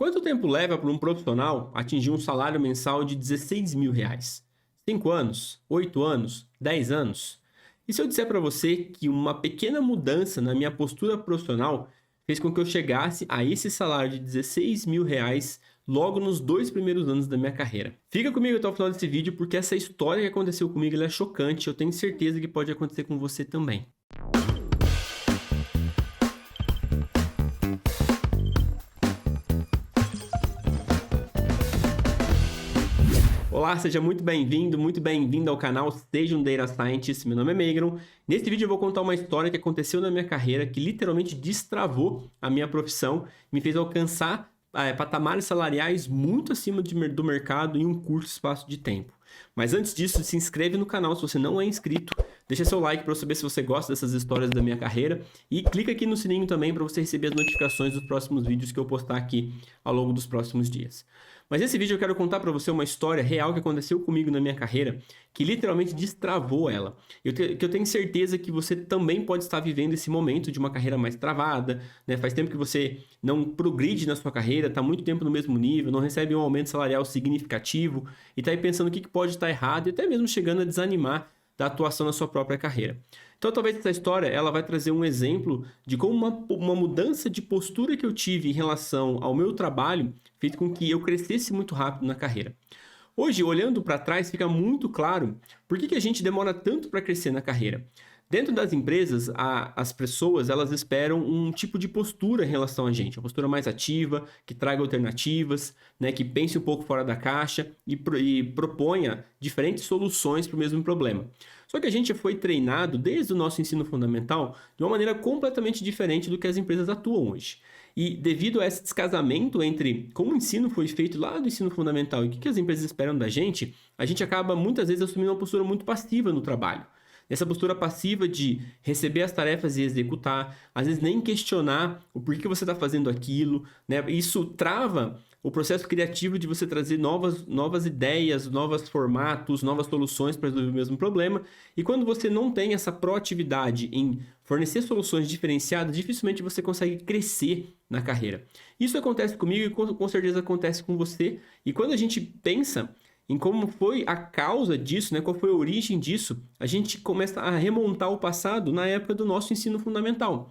Quanto tempo leva para um profissional atingir um salário mensal de R$ 16.000? 5 anos? 8 anos? 10 anos? E se eu disser para você que uma pequena mudança na minha postura profissional fez com que eu chegasse a esse salário de R$ 16.000 logo nos 2 primeiros anos da minha carreira? Fica comigo até o final desse vídeo porque essa história que aconteceu comigo ela é chocante. Eu tenho certeza que pode acontecer com você também. Olá, seja muito bem-vindo ao canal Seja um Data Scientist. Meu nome é Megron. Nesse vídeo eu vou contar uma história que aconteceu na minha carreira que literalmente destravou a minha profissão, me fez alcançar patamares salariais muito acima do mercado em um curto espaço de tempo. Mas antes disso, se inscreve no canal se você não é inscrito, deixa seu like para eu saber se você gosta dessas histórias da minha carreira e clica aqui no sininho também para você receber as notificações dos próximos vídeos que eu postar aqui ao longo dos próximos dias. Mas nesse vídeo eu quero contar para você uma história real que aconteceu comigo na minha carreira, que literalmente destravou ela. Que eu tenho certeza que você também pode estar vivendo esse momento de uma carreira mais travada, né? Faz tempo que você não progride na sua carreira, está muito tempo no mesmo nível, não recebe um aumento salarial significativo e está aí pensando o que pode estar errado e até mesmo chegando a desanimar da atuação na sua própria carreira. Então, talvez essa história ela vai trazer um exemplo de como uma mudança de postura que eu tive em relação ao meu trabalho fez com que eu crescesse muito rápido na carreira. Hoje, olhando para trás, fica muito claro por que a gente demora tanto para crescer na carreira. Dentro das empresas, as pessoas elas esperam um tipo de postura em relação a gente, uma postura mais ativa, que traga alternativas, né, que pense um pouco fora da caixa e proponha diferentes soluções para o mesmo problema. Só que a gente foi treinado desde o nosso ensino fundamental de uma maneira completamente diferente do que as empresas atuam hoje. E devido a esse descasamento entre como o ensino foi feito lá do ensino fundamental e o que as empresas esperam da gente, a gente acaba muitas vezes assumindo uma postura muito passiva no trabalho. Essa postura passiva de receber as tarefas e executar, às vezes nem questionar o porquê você está fazendo aquilo, né? Isso trava o processo criativo de você trazer novas ideias, novos formatos, novas soluções para resolver o mesmo problema. E quando você não tem essa proatividade em fornecer soluções diferenciadas, dificilmente você consegue crescer na carreira. Isso acontece comigo e com certeza acontece com você. E quando a gente pensa em como foi a causa disso, né? Qual foi a origem disso, a gente começa a remontar o passado na época do nosso ensino fundamental.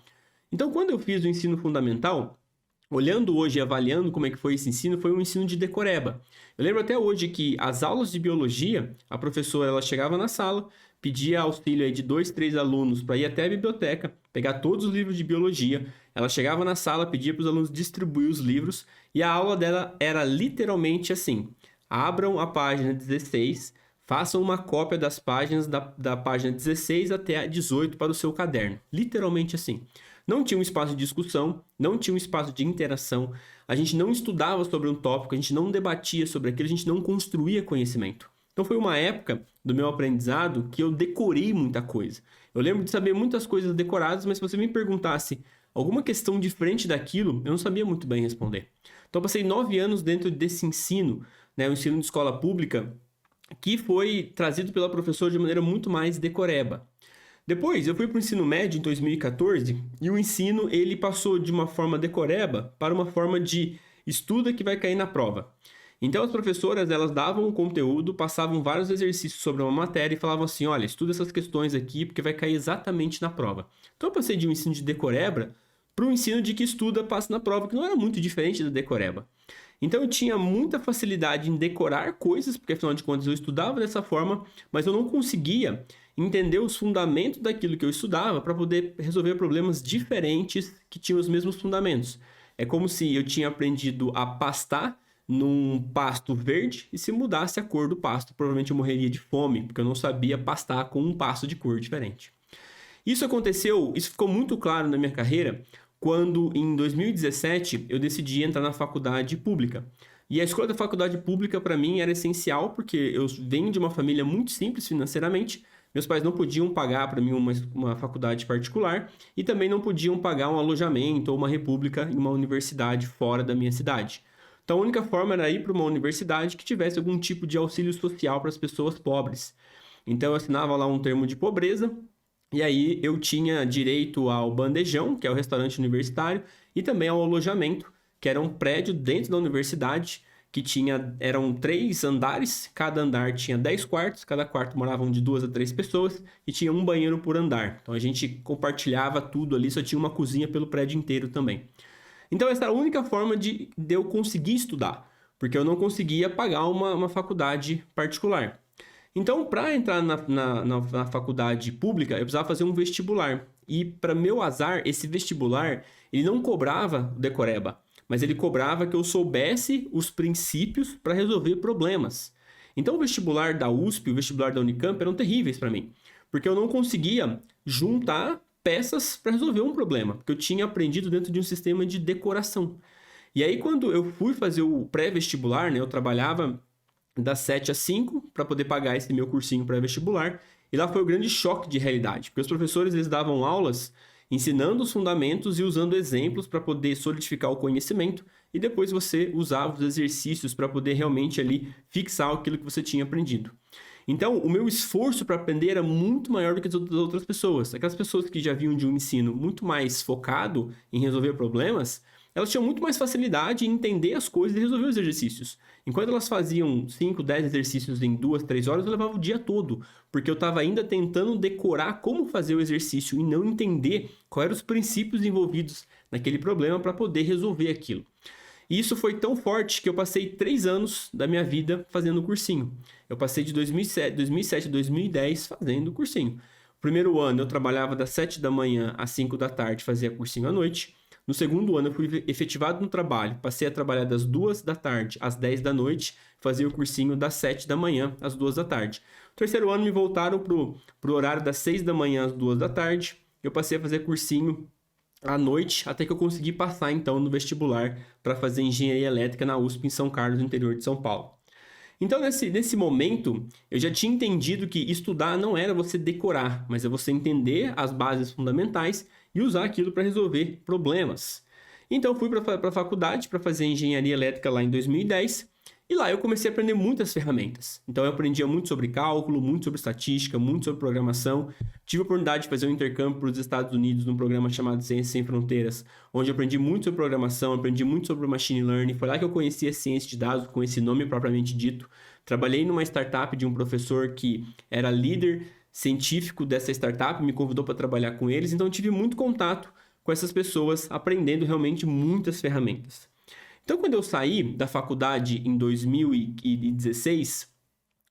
Então, quando eu fiz o ensino fundamental, olhando hoje e avaliando como é que foi esse ensino, foi um ensino de decoreba. Eu lembro até hoje que as aulas de biologia, a professora ela chegava na sala, pedia auxílio aí de 2, 3 alunos para ir até a biblioteca, pegar todos os livros de biologia. Ela chegava na sala, pedia para os alunos distribuir os livros e a aula dela era literalmente assim: abram a página 16, façam uma cópia das páginas da página 16 até a 18 para o seu caderno. Literalmente assim. Não tinha um espaço de discussão, não tinha um espaço de interação, a gente não estudava sobre um tópico, a gente não debatia sobre aquilo, a gente não construía conhecimento. Então foi uma época do meu aprendizado que eu decorei muita coisa. Eu lembro de saber muitas coisas decoradas, mas se você me perguntasse alguma questão diferente daquilo, eu não sabia muito bem responder. Então eu passei 9 anos dentro desse ensino, né, o ensino de escola pública, que foi trazido pela professora de maneira muito mais decoreba. Depois, eu fui para o ensino médio em 2014 e o ensino ele passou de uma forma decoreba para uma forma de estuda que vai cair na prova. Então, as professoras elas davam o conteúdo, passavam vários exercícios sobre uma matéria e falavam assim, olha, estuda essas questões aqui porque vai cair exatamente na prova. Então, eu passei de um ensino de decoreba para um ensino de que estuda, passa na prova, que não era muito diferente da decoreba. Então eu tinha muita facilidade em decorar coisas, porque afinal de contas eu estudava dessa forma, mas eu não conseguia entender os fundamentos daquilo que eu estudava para poder resolver problemas diferentes que tinham os mesmos fundamentos. É como se eu tinha aprendido a pastar num pasto verde e se mudasse a cor do pasto, provavelmente eu morreria de fome, porque eu não sabia pastar com um pasto de cor diferente. Isso ficou muito claro na minha carreira quando em 2017 eu decidi entrar na faculdade pública. E a escolha da faculdade pública para mim era essencial porque eu venho de uma família muito simples financeiramente, meus pais não podiam pagar para mim uma faculdade particular e também não podiam pagar um alojamento ou uma república em uma universidade fora da minha cidade. Então a única forma era ir para uma universidade que tivesse algum tipo de auxílio social para as pessoas pobres. Então eu assinava lá um termo de pobreza. E aí eu tinha direito ao bandejão, que é o restaurante universitário, e também ao alojamento, que era um prédio dentro da universidade, que eram 3 andares, cada andar tinha 10 quartos, cada quarto moravam de 2 a 3 pessoas e tinha um banheiro por andar. Então a gente compartilhava tudo ali, só tinha uma cozinha pelo prédio inteiro também. Então essa era a única forma de eu conseguir estudar, porque eu não conseguia pagar uma faculdade particular. Então, para entrar na faculdade pública, eu precisava fazer um vestibular. E, para meu azar, esse vestibular, ele não cobrava o decoreba, mas ele cobrava que eu soubesse os princípios para resolver problemas. Então, o vestibular da USP e o vestibular da Unicamp eram terríveis para mim, porque eu não conseguia juntar peças para resolver um problema, porque eu tinha aprendido dentro de um sistema de decoração. E aí, quando eu fui fazer o pré-vestibular, né, eu trabalhava das 7 às 5 para poder pagar esse meu cursinho pré-vestibular. E lá foi o grande choque de realidade, porque os professores eles davam aulas ensinando os fundamentos e usando exemplos para poder solidificar o conhecimento e depois você usava os exercícios para poder realmente ali fixar aquilo que você tinha aprendido. Então, o meu esforço para aprender era muito maior do que as outras pessoas. Aquelas pessoas que já vinham de um ensino muito mais focado em resolver problemas, elas tinham muito mais facilidade em entender as coisas e resolver os exercícios. Enquanto elas faziam 5, 10 exercícios em 2, 3 horas, eu levava o dia todo, porque eu estava ainda tentando decorar como fazer o exercício e não entender quais eram os princípios envolvidos naquele problema para poder resolver aquilo. E isso foi tão forte que eu passei 3 anos da minha vida fazendo o cursinho. Eu passei de 2007 a 2010 fazendo o cursinho. O primeiro ano eu trabalhava das 7 da manhã às 5 da tarde, fazia cursinho à noite. No segundo ano eu fui efetivado no trabalho, passei a trabalhar das 2 da tarde às 10 da noite, fazia o cursinho das 7 da manhã às 2 da tarde. No terceiro ano me voltaram pro horário das 6 da manhã às 2 da tarde, eu passei a fazer cursinho à noite, até que eu consegui passar então no vestibular para fazer engenharia elétrica na USP em São Carlos, no interior de São Paulo. Então, nesse momento, eu já tinha entendido que estudar não era você decorar, mas é você entender as bases fundamentais e usar aquilo para resolver problemas. Então, fui para a faculdade para fazer engenharia elétrica lá em 2010 e lá eu comecei a aprender muitas ferramentas. Então, eu aprendia muito sobre cálculo, muito sobre estatística, muito sobre programação. Tive a oportunidade de fazer um intercâmbio para os Estados Unidos num programa chamado Ciências Sem Fronteiras, onde eu aprendi muito sobre programação, aprendi muito sobre machine learning. Foi lá que eu conheci a ciência de dados com esse nome propriamente dito. Trabalhei numa startup de um professor que era líder científico dessa startup, me convidou para trabalhar com eles, então tive muito contato com essas pessoas, aprendendo realmente muitas ferramentas. Então, quando eu saí da faculdade em 2016,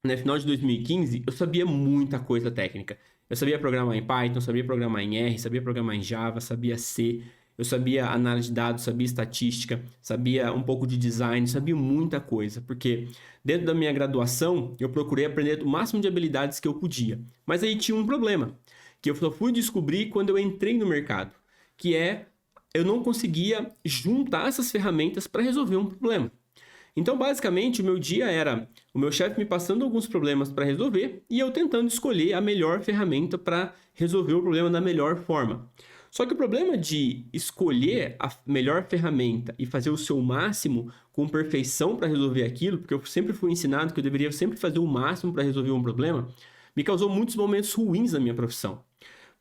no final de 2015, eu sabia muita coisa técnica. Eu sabia programar em Python, sabia programar em R, sabia programar em Java, sabia C, eu sabia análise de dados, sabia estatística, sabia um pouco de design, sabia muita coisa, porque dentro da minha graduação, eu procurei aprender o máximo de habilidades que eu podia. Mas aí tinha um problema, que eu só fui descobrir quando eu entrei no mercado, que é eu não conseguia juntar essas ferramentas para resolver um problema. Então, basicamente, o meu dia era o meu chefe me passando alguns problemas para resolver e eu tentando escolher a melhor ferramenta para resolver o problema da melhor forma. Só que o problema de escolher a melhor ferramenta e fazer o seu máximo com perfeição para resolver aquilo, porque eu sempre fui ensinado que eu deveria sempre fazer o máximo para resolver um problema, me causou muitos momentos ruins na minha profissão.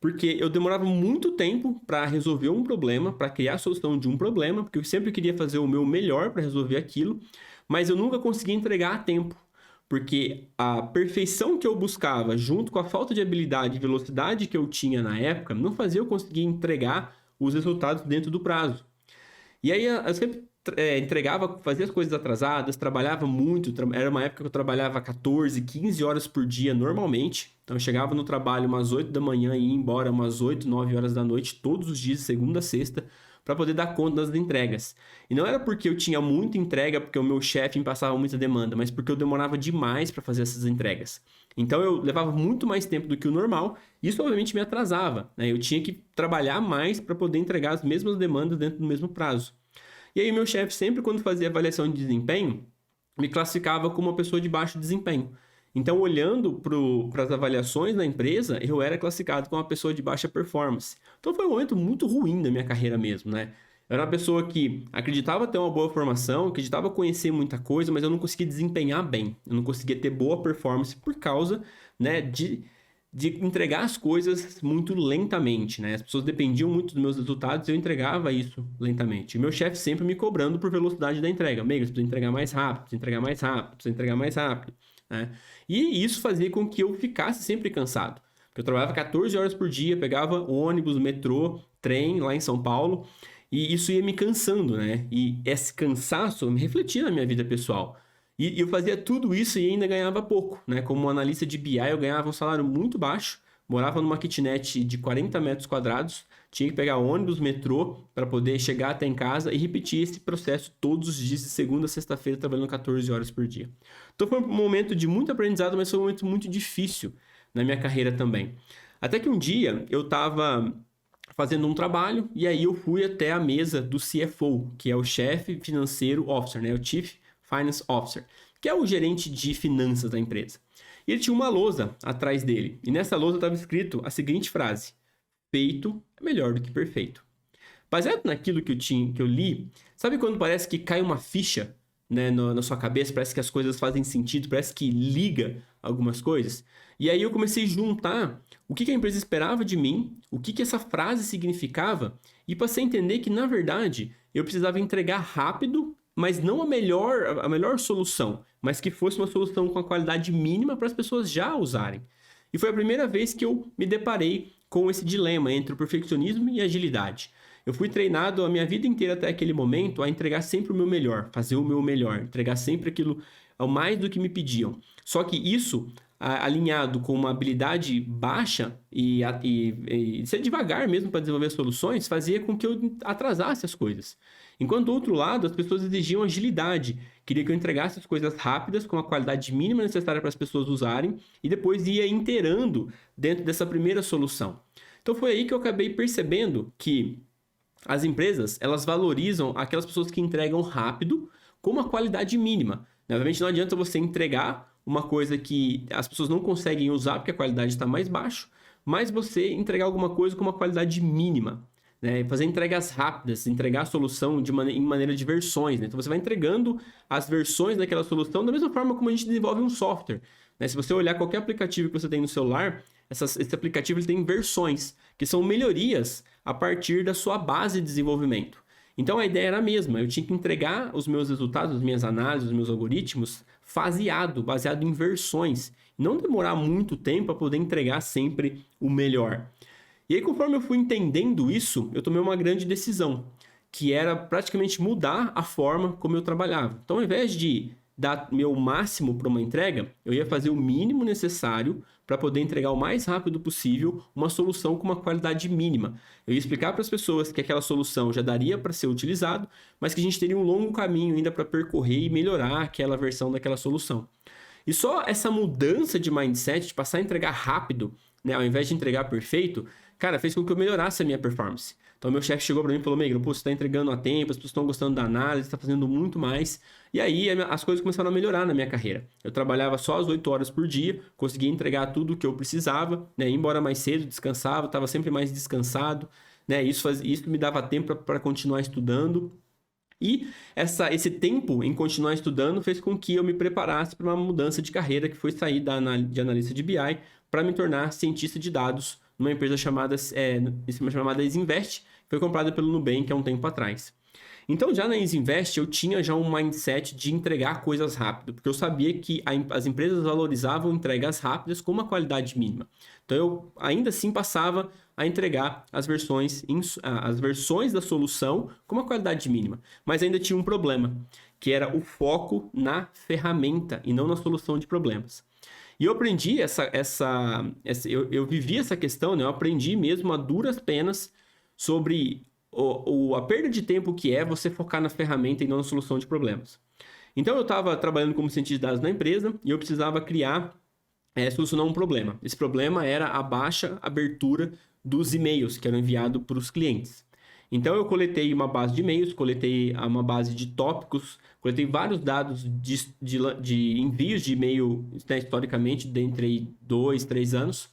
Porque eu demorava muito tempo para resolver um problema, para criar a solução de um problema, porque eu sempre queria fazer o meu melhor para resolver aquilo, mas eu nunca conseguia entregar a tempo, porque a perfeição que eu buscava, junto com a falta de habilidade e velocidade que eu tinha na época, não fazia eu conseguir entregar os resultados dentro do prazo. E aí eu sempre entregava, fazia as coisas atrasadas, trabalhava muito, era uma época que eu trabalhava 14, 15 horas por dia normalmente, então eu chegava no trabalho umas 8 da manhã e ia embora umas 8, 9 horas da noite, todos os dias, segunda a sexta, para poder dar conta das entregas. E não era porque eu tinha muita entrega, porque o meu chefe me passava muita demanda, mas porque eu demorava demais para fazer essas entregas. Então eu levava muito mais tempo do que o normal, e isso obviamente me atrasava, né? Eu tinha que trabalhar mais para poder entregar as mesmas demandas dentro do mesmo prazo. E aí meu chefe sempre quando fazia avaliação de desempenho, me classificava como uma pessoa de baixo desempenho. Então olhando para as avaliações na empresa, eu era classificado como uma pessoa de baixa performance. Então foi um momento muito ruim da minha carreira mesmo, né? Eu era uma pessoa que acreditava ter uma boa formação, acreditava conhecer muita coisa, mas eu não conseguia desempenhar bem. Eu não conseguia ter boa performance por causa, né, de entregar as coisas muito lentamente, né? As pessoas dependiam muito dos meus resultados e eu entregava isso lentamente. E meu chefe sempre me cobrando por velocidade da entrega. Megan, você precisa entregar mais rápido, precisa entregar mais rápido, precisa entregar mais rápido, né? E isso fazia com que eu ficasse sempre cansado. Porque eu trabalhava 14 horas por dia, pegava ônibus, metrô, trem lá em São Paulo, e isso ia me cansando, né? E esse cansaço me refletia na minha vida pessoal. E eu fazia tudo isso e ainda ganhava pouco, né? Como analista de BI, eu ganhava um salário muito baixo, morava numa kitnet de 40 metros quadrados, tinha que pegar ônibus, metrô, para poder chegar até em casa e repetir esse processo todos os dias, de segunda a sexta-feira, trabalhando 14 horas por dia. Então foi um momento de muito aprendizado, mas foi um momento muito difícil na minha carreira também. Até que um dia eu estava fazendo um trabalho e aí eu fui até a mesa do CFO, que é o chefe financeiro officer, né? O Chief Finance Officer, que é o gerente de finanças da empresa. E ele tinha uma lousa atrás dele. E nessa lousa estava escrito a seguinte frase: feito é melhor do que perfeito. Baseado naquilo que eu li, sabe quando parece que cai uma ficha, né, na sua cabeça, parece que as coisas fazem sentido, parece que liga algumas coisas? E aí eu comecei a juntar o que a empresa esperava de mim, o que essa frase significava, e passei a entender que, na verdade, eu precisava entregar rápido, mas não a melhor solução, mas que fosse uma solução com a qualidade mínima para as pessoas já usarem. E foi a primeira vez que eu me deparei com esse dilema entre o perfeccionismo e a agilidade. Eu fui treinado a minha vida inteira até aquele momento a entregar sempre o meu melhor, fazer o meu melhor, entregar sempre aquilo ao mais do que me pediam. Só que isso, alinhado com uma habilidade baixa e ser devagar mesmo para desenvolver soluções, fazia com que eu atrasasse as coisas. Enquanto do outro lado, as pessoas exigiam agilidade, queria que eu entregasse as coisas rápidas, com a qualidade mínima necessária para as pessoas usarem, e depois ia inteirando dentro dessa primeira solução. Então foi aí que eu acabei percebendo que as empresas, elas valorizam aquelas pessoas que entregam rápido com uma qualidade mínima. Obviamente não adianta você entregar uma coisa que as pessoas não conseguem usar porque a qualidade está mais baixa, mas você entregar alguma coisa com uma qualidade mínima, né? Fazer entregas rápidas, entregar a solução em maneira de versões, né? Então você vai entregando as versões daquela solução da mesma forma como a gente desenvolve um software, né? Se você olhar qualquer aplicativo que você tem no celular, esse aplicativo ele tem versões, que são melhorias a partir da sua base de desenvolvimento. Então a ideia era a mesma, eu tinha que entregar os meus resultados, as minhas análises, os meus algoritmos faseado, baseado em versões, não demorar muito tempo para poder entregar sempre o melhor. E aí, conforme eu fui entendendo isso, eu tomei uma grande decisão, que era praticamente mudar a forma como eu trabalhava. Então, ao invés de dar meu máximo para uma entrega, eu ia fazer o mínimo necessário para poder entregar o mais rápido possível uma solução com uma qualidade mínima. Eu ia explicar para as pessoas que aquela solução já daria para ser utilizado, mas que a gente teria um longo caminho ainda para percorrer e melhorar aquela versão daquela solução. E só essa mudança de mindset, de passar a entregar rápido, né, ao invés de entregar perfeito, cara, fez com que eu melhorasse a minha performance. Então, meu chefe chegou para mim e falou: Megan, você está entregando a tempo, as pessoas estão gostando da análise, está fazendo muito mais. E aí, as coisas começaram a melhorar na minha carreira. Eu trabalhava só as 8 horas por dia, conseguia entregar tudo o que eu precisava, né? Ia embora mais cedo, descansava, estava sempre mais descansado, né? Isso me dava tempo para continuar estudando. E esse tempo em continuar estudando fez com que eu me preparasse para uma mudança de carreira, que foi sair de analista de BI para me tornar cientista de dados numa empresa chamada Isinvest, que foi comprada pelo Nubank há um tempo atrás. Então, já na Isinvest, eu tinha já um mindset de entregar coisas rápido, porque eu sabia que as empresas valorizavam entregas rápidas com uma qualidade mínima. Então, eu ainda assim passava a entregar as versões da solução com uma qualidade mínima. Mas ainda tinha um problema, que era o foco na ferramenta e não na solução de problemas. E eu aprendi eu vivi essa questão, né? Eu aprendi mesmo a duras penas sobre a perda de tempo que é você focar na ferramenta e não na solução de problemas. Então eu estava trabalhando como cientista de dados na empresa e eu precisava solucionar um problema. Esse problema era a baixa abertura dos e-mails que eram enviados para os clientes. Então eu coletei uma base de e-mails, coletei uma base de tópicos, coletei vários dados de envios de e-mail, né, historicamente, dentre 2, 3 anos.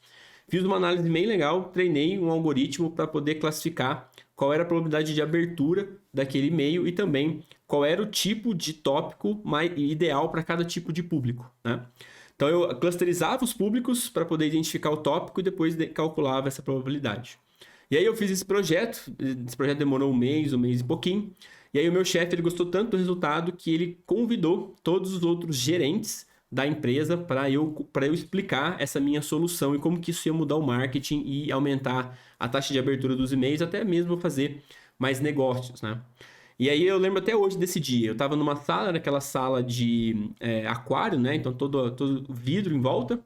Fiz uma análise bem legal, treinei um algoritmo para poder classificar qual era a probabilidade de abertura daquele e-mail e também qual era o tipo de tópico mais ideal para cada tipo de público, né? Então eu clusterizava os públicos para poder identificar o tópico e depois calculava essa probabilidade. E aí eu fiz esse projeto demorou um mês e pouquinho. E aí o meu chefe ele gostou tanto do resultado que ele convidou todos os outros gerentes da empresa para eu explicar essa minha solução e como que isso ia mudar o marketing e aumentar a taxa de abertura dos e-mails, até mesmo fazer mais negócios, né? E aí eu lembro até hoje desse dia, eu estava numa sala, naquela sala de aquário, né? Então todo vidro em volta.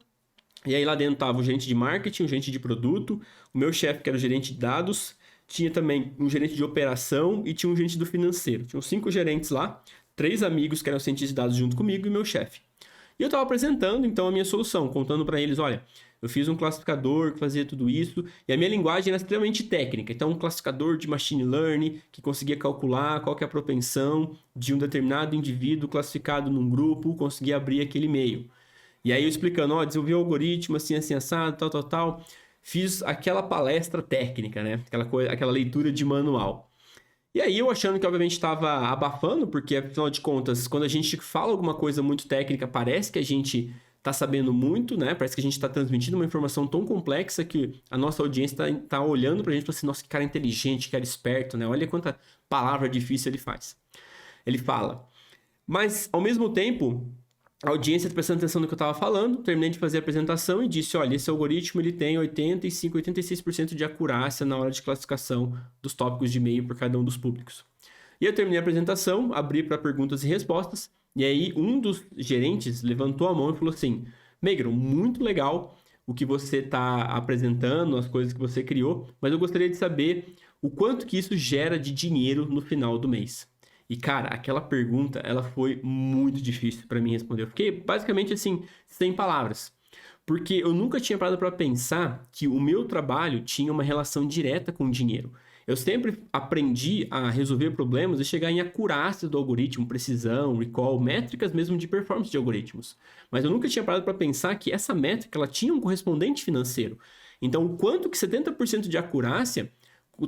E aí lá dentro tava o gerente de marketing, o gerente de produto, o meu chefe que era o gerente de dados, tinha também um gerente de operação e tinha um gerente do financeiro. Tinham 5 gerentes lá, 3 amigos que eram cientistas de dados junto comigo e meu chefe. E eu estava apresentando, então, a minha solução, contando para eles, olha, eu fiz um classificador que fazia tudo isso, e a minha linguagem era extremamente técnica. Então, um classificador de machine learning que conseguia calcular qual que é a propensão de um determinado indivíduo classificado num grupo, conseguia abrir aquele e-mail. E aí eu explicando, ó, desenvolvi um algoritmo assim, assim, assado, tal. Fiz aquela palestra técnica, né? Aquela leitura de manual. E aí eu achando que obviamente estava abafando, porque afinal de contas, quando a gente fala alguma coisa muito técnica, parece que a gente está sabendo muito, né? Parece que a gente está transmitindo uma informação tão complexa que a nossa audiência tá olhando pra gente e fala assim, nossa, que cara inteligente, que cara esperto, né? Olha quanta palavra difícil ele faz. Ele fala. Mas, ao mesmo tempo, a audiência prestando atenção no que eu estava falando, terminei de fazer a apresentação e disse, olha, esse algoritmo ele tem 85, 86% de acurácia na hora de classificação dos tópicos de e-mail por cada um dos públicos. E eu terminei a apresentação, abri para perguntas e respostas, e aí um dos gerentes levantou a mão e falou assim, Meigron, muito legal o que você está apresentando, as coisas que você criou, mas eu gostaria de saber o quanto que isso gera de dinheiro no final do mês. E, cara, aquela pergunta, ela foi muito difícil para mim responder. Eu fiquei, basicamente, assim, sem palavras. Porque eu nunca tinha parado para pensar que o meu trabalho tinha uma relação direta com o dinheiro. Eu sempre aprendi a resolver problemas e chegar em acurácia do algoritmo, precisão, recall, métricas mesmo de performance de algoritmos. Mas eu nunca tinha parado para pensar que essa métrica, ela tinha um correspondente financeiro. Então, o quanto que 70% de acurácia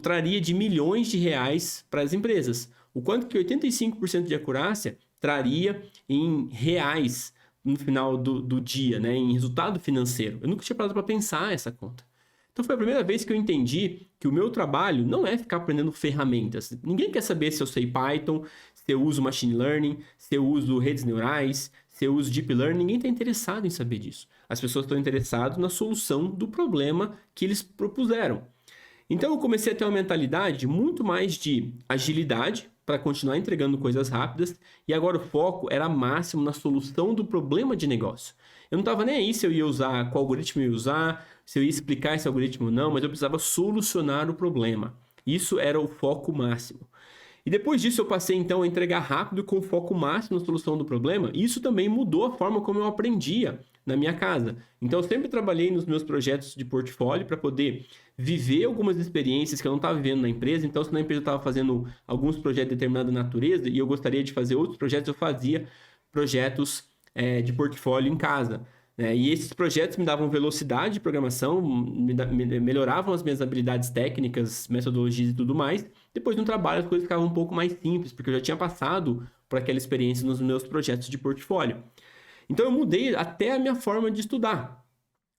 traria de milhões de reais para as empresas. O quanto que 85% de acurácia traria em reais no final do dia, né? Em resultado financeiro. Eu nunca tinha parado para pensar essa conta. Então foi a primeira vez que eu entendi que o meu trabalho não é ficar aprendendo ferramentas. Ninguém quer saber se eu sei Python, se eu uso Machine Learning, se eu uso redes neurais, se eu uso Deep Learning. Ninguém está interessado em saber disso. As pessoas estão interessadas na solução do problema que eles propuseram. Então eu comecei a ter uma mentalidade muito mais de agilidade para continuar entregando coisas rápidas e agora o foco era máximo na solução do problema de negócio. Eu não estava nem aí se eu ia usar, qual algoritmo eu ia usar, se eu ia explicar esse algoritmo ou não, mas eu precisava solucionar o problema. Isso era o foco máximo. E depois disso eu passei então a entregar rápido com foco máximo na solução do problema e isso também mudou a forma como eu aprendia na minha casa. Então eu sempre trabalhei nos meus projetos de portfólio para poder viver algumas experiências que eu não estava vivendo na empresa. Então se na empresa eu estava fazendo alguns projetos de determinada natureza e eu gostaria de fazer outros projetos, eu fazia projetos de portfólio em casa. E esses projetos me davam velocidade de programação, melhoravam as minhas habilidades técnicas, metodologias e tudo mais. Depois no trabalho as coisas ficavam um pouco mais simples, porque eu já tinha passado por aquela experiência nos meus projetos de portfólio. Então eu mudei até a minha forma de estudar.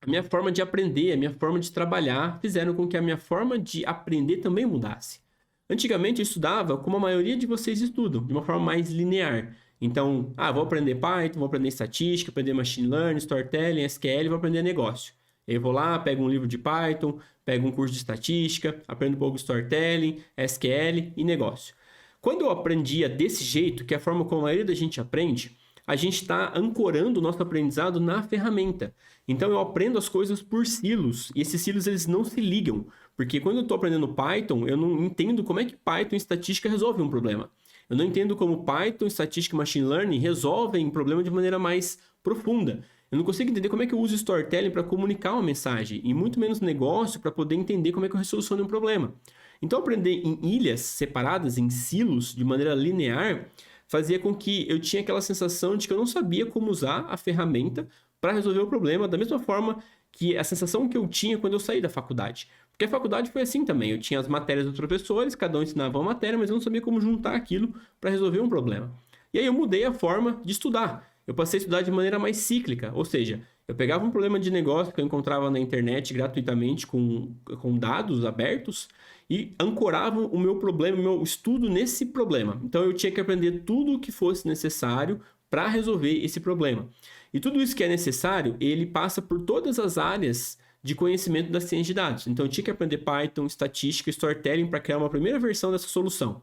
A minha forma de aprender, a minha forma de trabalhar fizeram com que a minha forma de aprender também mudasse. Antigamente eu estudava como a maioria de vocês estudam, de uma forma mais linear. Então, vou aprender Python, vou aprender estatística, aprender Machine Learning, Storytelling, SQL, vou aprender negócio. Eu vou lá, pego um livro de Python, pego um curso de estatística, aprendo um pouco de Storytelling, SQL e negócio. Quando eu aprendia desse jeito, que é a forma como a maioria da gente aprende, a gente está ancorando o nosso aprendizado na ferramenta. Então eu aprendo as coisas por silos, e esses silos eles não se ligam, porque quando eu estou aprendendo Python, eu não entendo como é que Python e estatística resolvem um problema. Eu não entendo como Python, estatística e machine learning resolvem um problema de maneira mais profunda. Eu não consigo entender como é que eu uso storytelling para comunicar uma mensagem, e muito menos negócio para poder entender como é que eu resoluciono um problema. Então aprender em ilhas separadas, em silos, de maneira linear, fazia com que eu tinha aquela sensação de que eu não sabia como usar a ferramenta para resolver o problema, da mesma forma que a sensação que eu tinha quando eu saí da faculdade. Porque a faculdade foi assim também, eu tinha as matérias dos professores, cada um ensinava uma matéria, mas eu não sabia como juntar aquilo para resolver um problema. E aí eu mudei a forma de estudar. eu passei a estudar de maneira mais cíclica, ou seja, eu pegava um problema de negócio que eu encontrava na internet gratuitamente com dados abertos e ancorava o meu problema, o meu estudo nesse problema. Então eu tinha que aprender tudo o que fosse necessário para resolver esse problema. E tudo isso que é necessário, ele passa por todas as áreas de conhecimento da ciência de dados. Então eu tinha que aprender Python, estatística, storytelling para criar uma primeira versão dessa solução.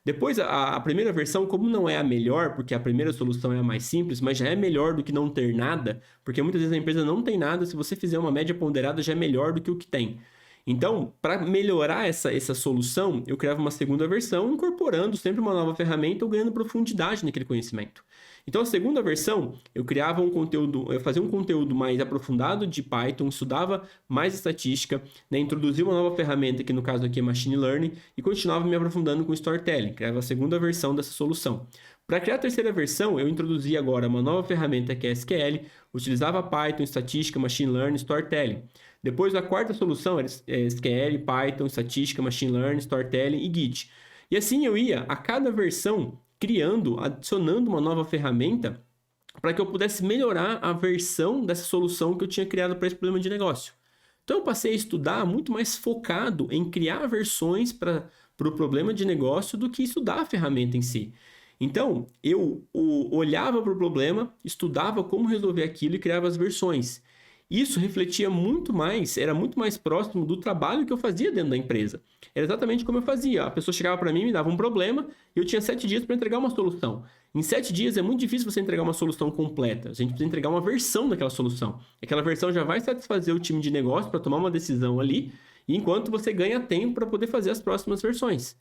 Depois, a primeira versão, como não é a melhor, porque a primeira solução é a mais simples, mas já é melhor do que não ter nada, porque muitas vezes a empresa não tem nada, se você fizer uma média ponderada, já é melhor do que o que tem. Então, para melhorar essa solução, eu criava uma segunda versão, incorporando sempre uma nova ferramenta ou ganhando profundidade naquele conhecimento. Então, a segunda versão, eu criava um conteúdo, eu fazia um conteúdo mais aprofundado de Python, estudava mais estatística, né, introduzia uma nova ferramenta, que no caso aqui é Machine Learning, e continuava me aprofundando com Storytelling, criava a segunda versão dessa solução. Para criar a terceira versão, eu introduzi agora uma nova ferramenta que é SQL, utilizava Python, estatística, Machine Learning, Storytelling. Depois, a quarta solução era SQL, Python, estatística, Machine Learning, Storytelling e Git. E assim eu ia, a cada versão, criando, adicionando uma nova ferramenta para que eu pudesse melhorar a versão dessa solução que eu tinha criado para esse problema de negócio. Então eu passei a estudar muito mais focado em criar versões para o problema de negócio do que estudar a ferramenta em si. Então eu olhava para o problema, estudava como resolver aquilo e criava as versões. Isso refletia muito mais, era muito mais próximo do trabalho que eu fazia dentro da empresa. Era exatamente como eu fazia. A pessoa chegava para mim, me dava um problema, e eu tinha 7 dias para entregar uma solução. Em 7 dias é muito difícil você entregar uma solução completa. A gente precisa entregar uma versão daquela solução. Aquela versão já vai satisfazer o time de negócio para tomar uma decisão ali, enquanto você ganha tempo para poder fazer as próximas versões.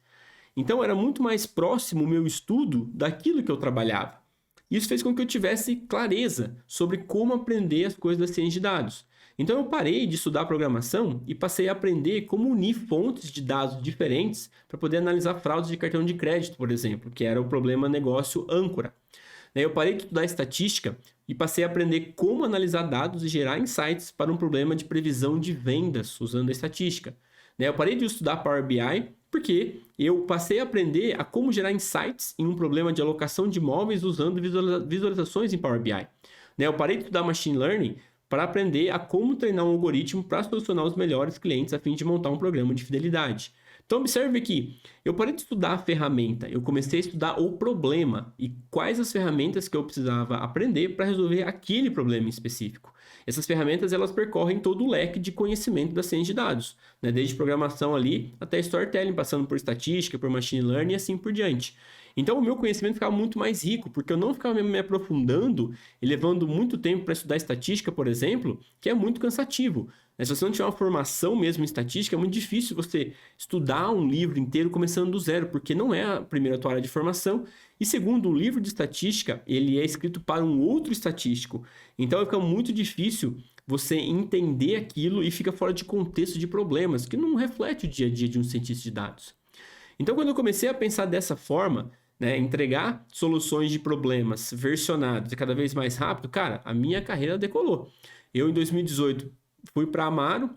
Então era muito mais próximo o meu estudo daquilo que eu trabalhava. Isso fez com que eu tivesse clareza sobre como aprender as coisas da ciência de dados. Então eu parei de estudar programação e passei a aprender como unir fontes de dados diferentes para poder analisar fraudes de cartão de crédito, por exemplo, que era o problema negócio âncora. Eu parei de estudar estatística e passei a aprender como analisar dados e gerar insights para um problema de previsão de vendas usando a estatística. Eu parei de estudar Power BI porque eu passei a aprender a como gerar insights em um problema de alocação de imóveis usando visualizações em Power BI. Eu parei de estudar Machine Learning para aprender a como treinar um algoritmo para solucionar os melhores clientes a fim de montar um programa de fidelidade. Então observe que eu parei de estudar a ferramenta, eu comecei a estudar o problema e quais as ferramentas que eu precisava aprender para resolver aquele problema em específico. Essas ferramentas elas percorrem todo o leque de conhecimento da ciência de dados, desde programação ali até storytelling, passando por estatística, por machine learning e assim por diante. Então o meu conhecimento ficava muito mais rico, porque eu não ficava me aprofundando e levando muito tempo para estudar estatística, por exemplo, que é muito cansativo. Se você não tiver uma formação mesmo em estatística, é muito difícil você estudar um livro inteiro começando do zero, porque não é a primeira tua área de formação. E segundo, o livro de estatística, ele é escrito para um outro estatístico. Então fica muito difícil você entender aquilo e fica fora de contexto de problemas, que não reflete o dia a dia de um cientista de dados. Então quando eu comecei a pensar dessa forma, entregar soluções de problemas versionados e cada vez mais rápido, cara, a minha carreira decolou. Eu, em 2018, fui para a Amaro,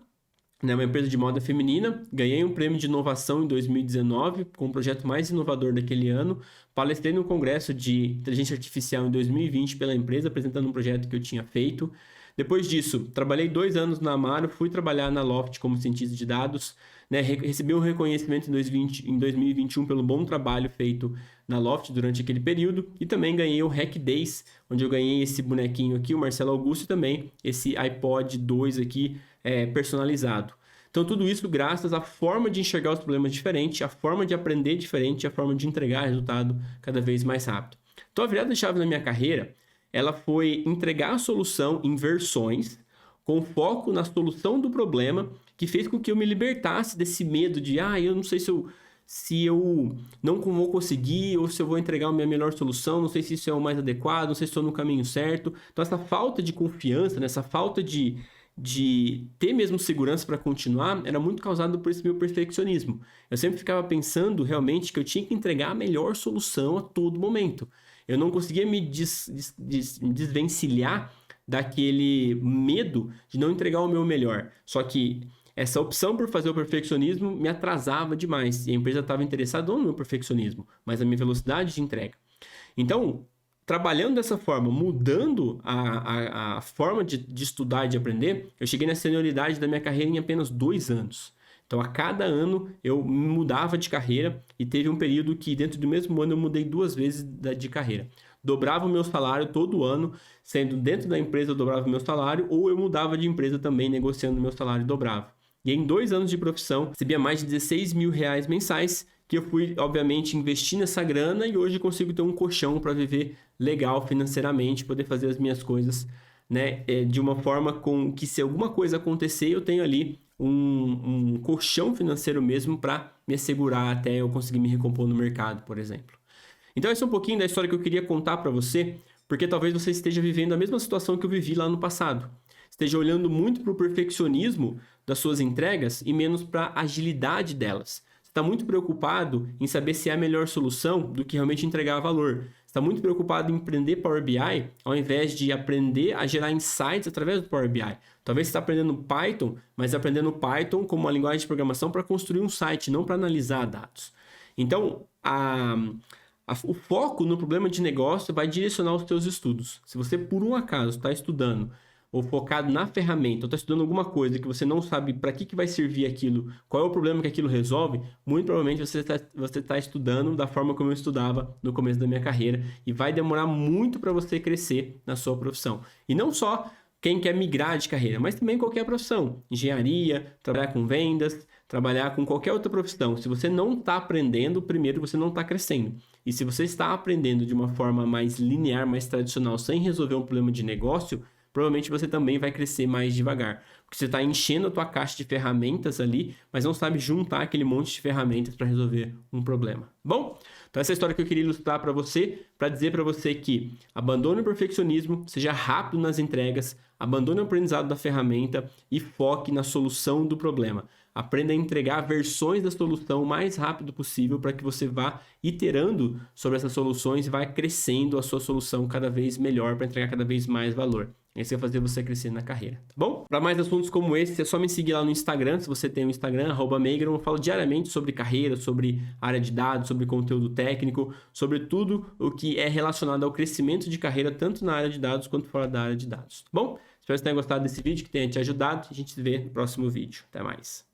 uma empresa de moda feminina, ganhei um prêmio de inovação em 2019, com o projeto mais inovador daquele ano, palestrei no congresso de inteligência artificial em 2020 pela empresa, apresentando um projeto que eu tinha feito. Depois disso, trabalhei 2 anos na Amaro, fui trabalhar na Loft como cientista de dados, recebi um reconhecimento em 2021 pelo bom trabalho feito na Loft durante aquele período e também ganhei o Hack Days, onde eu ganhei esse bonequinho aqui, o Marcelo Augusto, e também esse iPod 2 aqui personalizado. Então tudo isso graças à forma de enxergar os problemas diferente, a forma de aprender diferente, a forma de entregar resultado cada vez mais rápido. Então a virada de chave na minha carreira, ela foi entregar a solução em versões, com foco na solução do problema, que fez com que eu me libertasse desse medo de, eu não sei se eu não vou conseguir, ou se eu vou entregar a minha melhor solução, não sei se isso é o mais adequado, não sei se estou no caminho certo. Então essa falta de confiança, essa falta de ter mesmo segurança para continuar, era muito causado por esse meu perfeccionismo. Eu sempre ficava pensando realmente que eu tinha que entregar a melhor solução a todo momento. Eu não conseguia me desvencilhar daquele medo de não entregar o meu melhor. Só que essa opção por fazer o perfeccionismo me atrasava demais. E a empresa estava interessada não no meu perfeccionismo, mas na minha velocidade de entrega. Então, trabalhando dessa forma, mudando a forma de estudar e de aprender, eu cheguei na senioridade da minha carreira em apenas 2 anos. Então, a cada ano eu mudava de carreira e teve um período que dentro do mesmo ano eu mudei 2 vezes de carreira. Dobrava o meu salário todo ano, sendo dentro da empresa eu dobrava o meu salário, ou eu mudava de empresa também, negociando o meu salário e dobrava. E em 2 anos de profissão, recebia mais de 16 mil reais mensais, que eu fui, obviamente, investir nessa grana e hoje consigo ter um colchão para viver legal financeiramente, poder fazer as minhas coisas, né, de uma forma com que se alguma coisa acontecer, eu tenho ali um colchão financeiro mesmo para me assegurar até eu conseguir me recompor no mercado, por exemplo. Então, esse é um pouquinho da história que eu queria contar para você, porque talvez você esteja vivendo a mesma situação que eu vivi lá no passado. Esteja olhando muito para o perfeccionismo das suas entregas e menos para a agilidade delas. Você está muito preocupado em saber se é a melhor solução do que realmente entregar valor. Você está muito preocupado em aprender Power BI ao invés de aprender a gerar insights através do Power BI. Talvez você está aprendendo Python, mas aprendendo Python como uma linguagem de programação para construir um site, não para analisar dados. Então, o foco no problema de negócio vai direcionar os seus estudos. Se você, por um acaso, está estudando ou focado na ferramenta, ou está estudando alguma coisa que você não sabe para que vai servir aquilo, qual é o problema que aquilo resolve, muito provavelmente você está estudando da forma como eu estudava no começo da minha carreira e vai demorar muito para você crescer na sua profissão. E não só quem quer migrar de carreira, mas também qualquer profissão. Engenharia, trabalhar com vendas, trabalhar com qualquer outra profissão. Se você não está aprendendo, primeiro você não está crescendo. E se você está aprendendo de uma forma mais linear, mais tradicional, sem resolver um problema de negócio, provavelmente você também vai crescer mais devagar. Porque você está enchendo a tua caixa de ferramentas ali, mas não sabe juntar aquele monte de ferramentas para resolver um problema. Bom, então essa é a história que eu queria ilustrar para você, para dizer para você que abandone o perfeccionismo, seja rápido nas entregas, abandone o aprendizado da ferramenta e foque na solução do problema. Aprenda a entregar versões da solução o mais rápido possível para que você vá iterando sobre essas soluções e vá crescendo a sua solução cada vez melhor para entregar cada vez mais valor. Esse vai fazer você crescer na carreira, tá bom? Para mais assuntos como esse, é só me seguir lá no Instagram, se você tem um Instagram, @Meigron. Eu falo diariamente sobre carreira, sobre área de dados, sobre conteúdo técnico, sobre tudo o que é relacionado ao crescimento de carreira, tanto na área de dados quanto fora da área de dados, tá bom? Espero que você tenha gostado desse vídeo, que tenha te ajudado. A gente se vê no próximo vídeo. Até mais.